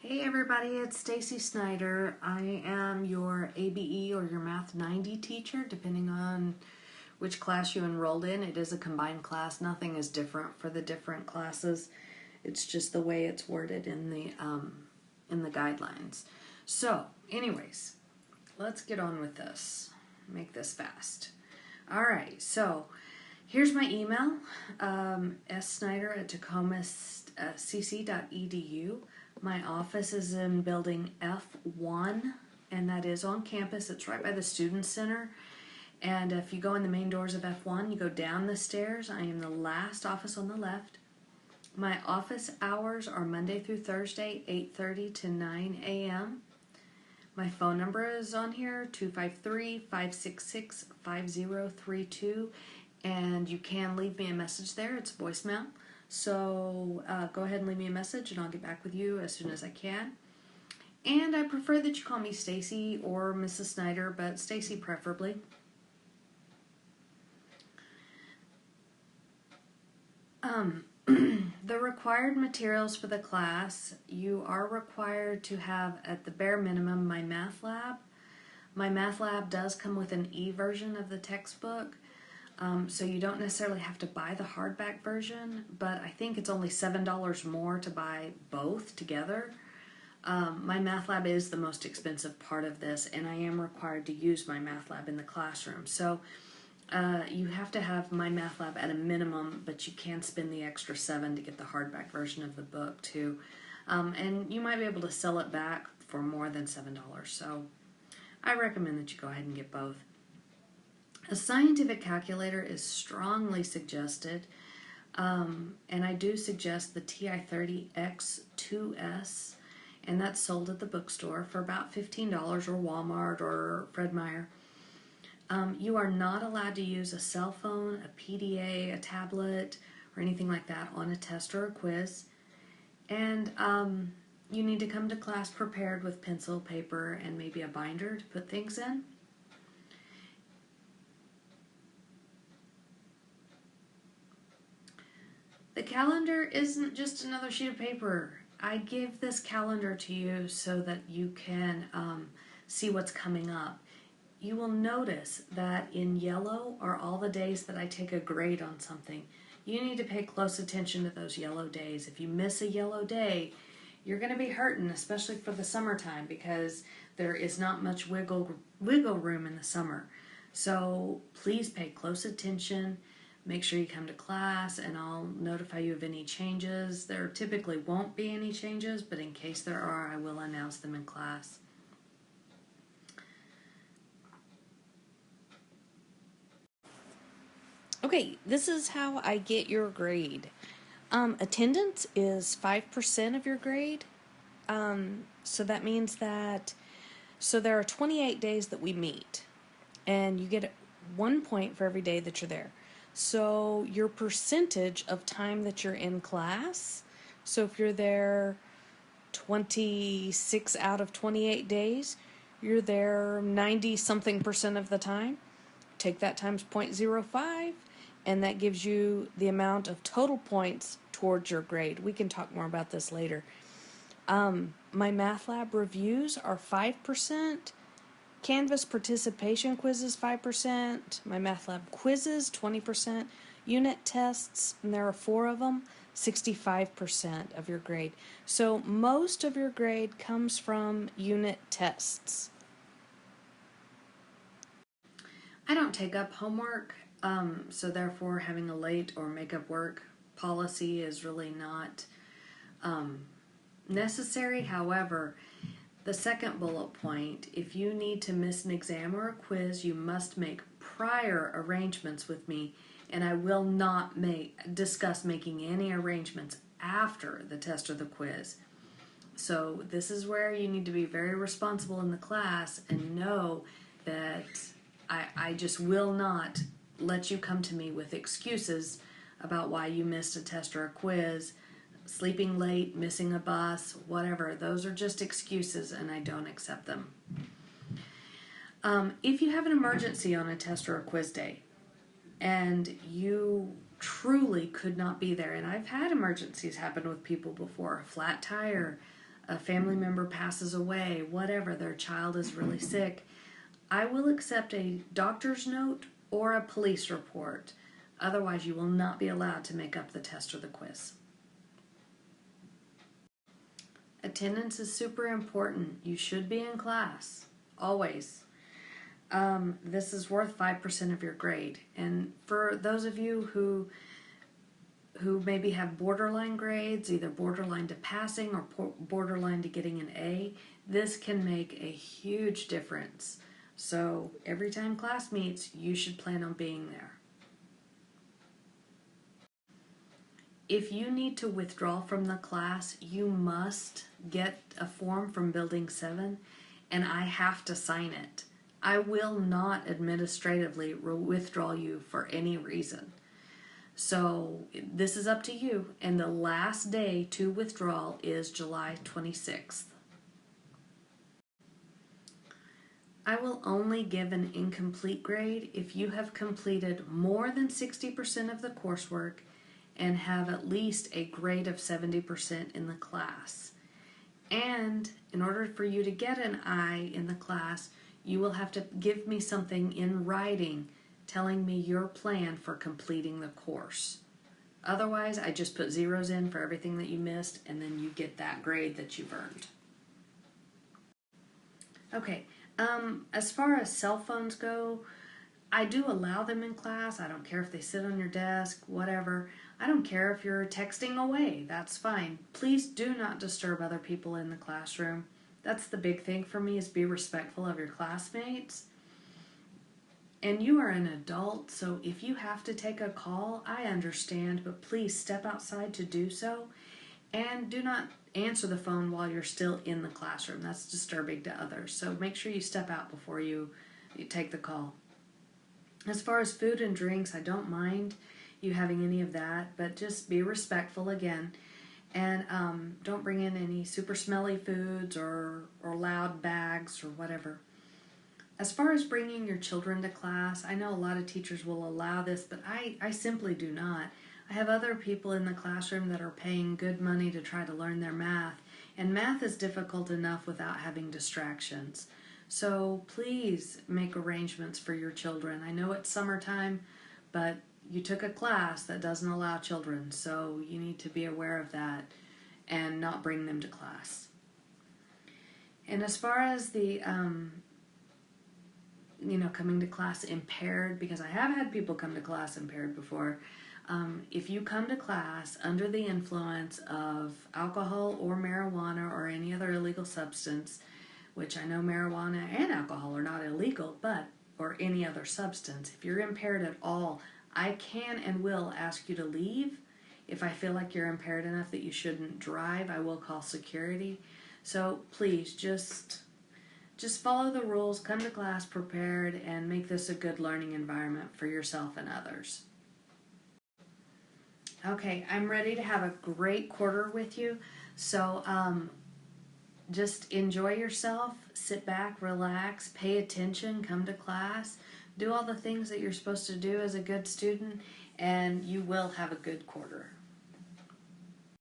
Hey everybody, it's Stacy Snyder. I am your ABE or your Math 90 teacher, depending on which class you enrolled in. It is a combined class. Nothing is different for the different classes. It's just the way it's worded in the guidelines. So, anyways, let's get on with this. Make this fast. All right, so here's my email, ssnyder@tacomacc.edu. My office is in building F1, and that is on campus. It's right by the Student Center. And if you go in the main doors of F1, you go down the stairs. I am the last office on the left. My office hours are Monday through Thursday, 8:30 to 9 a.m. My phone number is on here, 253-566-5032, and you can leave me a message there. It's voicemail. So go ahead and leave me a message, and I'll get back with you as soon as I can. And I prefer that you call me Stacy or Mrs. Snyder, but Stacy preferably. The required materials for the class, you are required to have, at the bare minimum, my math lab. My math lab does come with an e-version of the textbook, so you don't necessarily have to buy the hardback version, but I think it's only $7 more to buy both together. My math lab is the most expensive part of this, and I am required to use my math lab in the classroom. So you have to have my math lab at a minimum, but you can spend the extra $7 to get the hardback version of the book too. And you might be able to sell it back for more than $7. So I recommend that you go ahead and get both. A scientific calculator is strongly suggested, and I do suggest the TI-30X2S, and that's sold at the bookstore for about $15, or Walmart or Fred Meyer. You are not allowed to use a cell phone, a PDA, a tablet, or anything like that on a test or a quiz. And you need to come to class prepared with pencil, paper, and maybe a binder to put things in. The calendar isn't just another sheet of paper. I give this calendar to you so that you can see what's coming up. You will notice that in yellow are all the days that I take a grade on something. You need to pay close attention to those yellow days. If you miss a yellow day, you're going to be hurting, especially for the summertime, because there is not much wiggle room in the summer. So please pay close attention. Make sure you come to class, and I'll notify you of any changes. There typically won't be any changes, but in case there are, I will announce them in class. Okay, this is how I get your grade. Attendance is 5% of your grade. So that means that, there are 28 days that we meet, and you get 1 point for every day that you're there. So your percentage of time that you're in class, so if you're there 26 out of 28 days, you're there 90-something% of the time. Take that times 0.05, and that gives you the amount of total points towards your grade. We can talk more about this later. My math lab reviews are 5%. Canvas participation quizzes 5%. My math lab quizzes 20%. Unit tests, and there are 4 of them, 65% of your grade. So most of your grade comes from unit tests. I don't take up homework, so therefore having a late or make up work policy is really not necessary. However, the second bullet point, if you need to miss an exam or a quiz, you must make prior arrangements with me, and I will not discuss making any arrangements after the test or the quiz. So this is where you need to be very responsible in the class and know that I just will not let you come to me with excuses about why you missed a test or a quiz. Sleeping late, missing a bus, whatever. Those are just excuses, and I don't accept them. If you have an emergency on a test or a quiz day, and you truly could not be there, and I've had emergencies happen with people before, a flat tire, a family member passes away, whatever, their child is really sick, I will accept a doctor's note or a police report. Otherwise, you will not be allowed to make up the test or the quiz. Attendance is super important. You should be in class, always. This is worth 5% of your grade. And for those of you who maybe have borderline grades, either borderline to passing or borderline to getting an A, this can make a huge difference. So every time class meets, you should plan on being there. If you need to withdraw from the class, you must get a form from Building 7, and I have to sign it. I will not administratively withdraw you for any reason. So this is up to you, and the last day to withdraw is July 26th. I will only give an incomplete grade if you have completed more than 60% of the coursework and have at least a grade of 70% in the class. And in order for you to get an I in the class, you will have to give me something in writing telling me your plan for completing the course. Otherwise, I just put zeros in for everything that you missed, and then you get that grade that you've earned. Okay, as far as cell phones go, I do allow them in class. I don't care if they sit on your desk, whatever. I don't care if you're texting away. That's fine. Please do not disturb other people in the classroom. That's the big thing for me, is be respectful of your classmates. And you are an adult, so if you have to take a call, I understand, but please step outside to do so. And do not answer the phone while you're still in the classroom. That's disturbing to others. So make sure you step out before you take the call. As far as food and drinks, I don't mind you having any of that, but just be respectful again. And don't bring in any super smelly foods or loud bags or whatever. As far as bringing your children to class, I know a lot of teachers will allow this, but I simply do not. I have other people in the classroom that are paying good money to try to learn their math, and math is difficult enough without having distractions. So please make arrangements for your children. I know it's summertime, but you took a class that doesn't allow children, so you need to be aware of that and not bring them to class. And as far as the coming to class impaired, because I have had people come to class impaired before. If you come to class under the influence of alcohol or marijuana or any other illegal substance, which I know marijuana and alcohol are not illegal, or any other substance, if you're impaired at all, I can and will ask you to leave. If I feel like you're impaired enough that you shouldn't drive, I will call security. So please just follow the rules, come to class prepared, and make this a good learning environment for yourself and others. Okay, I'm ready to have a great quarter with you. So just enjoy yourself, sit back, relax, pay attention, come to class, do all the things that you're supposed to do as a good student, and you will have a good quarter.